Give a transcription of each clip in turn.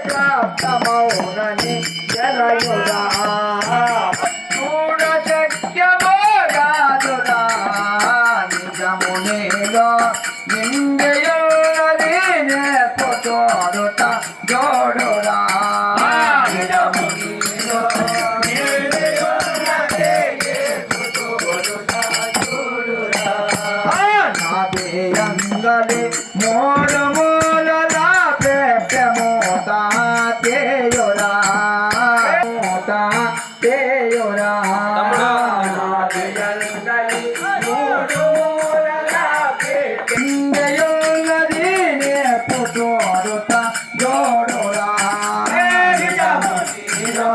ప్రాప్తమౌనని జరయురా చూడశక్యమో రాదురా నిజమునిలో నిందయున్నది నేర్పుతోడుత జోడురా నిజమునిలో నిందయున్నది నేర్పుతోడుత జోడురా నాదేయంగలి మోడు మూలల ప్రేమోత తేయురా మోత తేయురా నాదేయంగలి మోడు మూలల ప్రేమోన్నది నేర్పుతోడుత జోడురా నిజమునిలో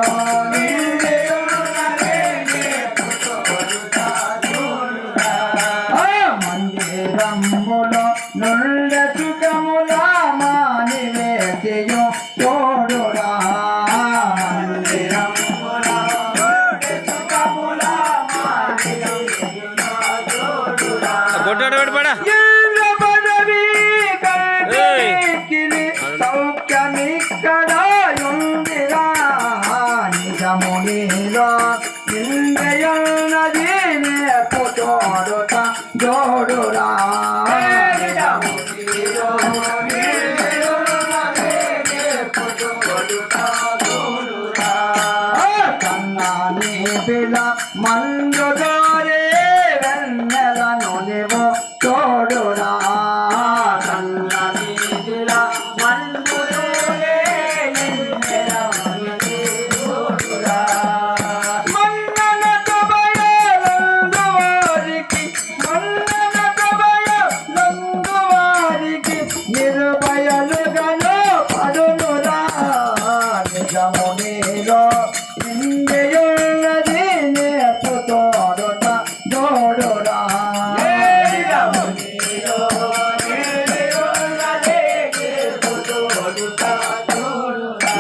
నిందయున్నది నేర్పుతోడుత జోడురా మందిరములో నుండ సుఖముల మానివేతియు తోడురా మందిరములో నుండ సుఖముల మానివేతియు తోడురా ఇంద్ర పదవి కల్పికిలి సౌఖ్యమిక్కడ యుందిరా నిజమునిలో ఇంద్రయున్నది నేర్పుతోడుత జోడురా నిజమునిలో నిందయున్నది నేర్పుతోడుత జోడురా కన్నాని బిల మందుదారే వెన్నెలను నీవు తోడురా కన్నాని బిల మందుదారే వెన్నెలను నీవు తోడురా మన్ననత భయలందువారికి మన్ననత భయలందువారికి నిర్భయలుగను పడునురా నిజమునిలో నిందయున్నది నేర్పుతోడుత జోడురా నిజమునిలో నిందయున్నది నేర్పుతోడుత జోడురా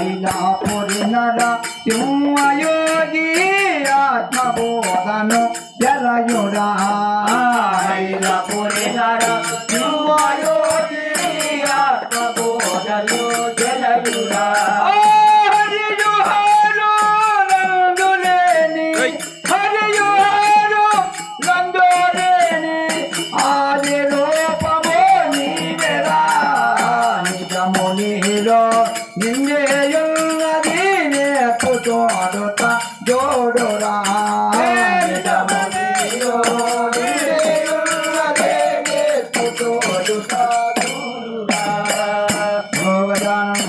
ఐలాపురినర సింహయోగి ఆత్మబోధను జరయురా ఐలాపురినర సింహయోగి ఆత్మబోధను జరయురా హరియుహారు నందులేని హరియుహారు నందులేని ఆది రూపము నీవెరా నిజమునిలో నిందయున్నది నేర్పుతోడుత జోడురా నిజమునిలో నిందయున్నది నేర్పుతోడుత జోడురా భగవాన్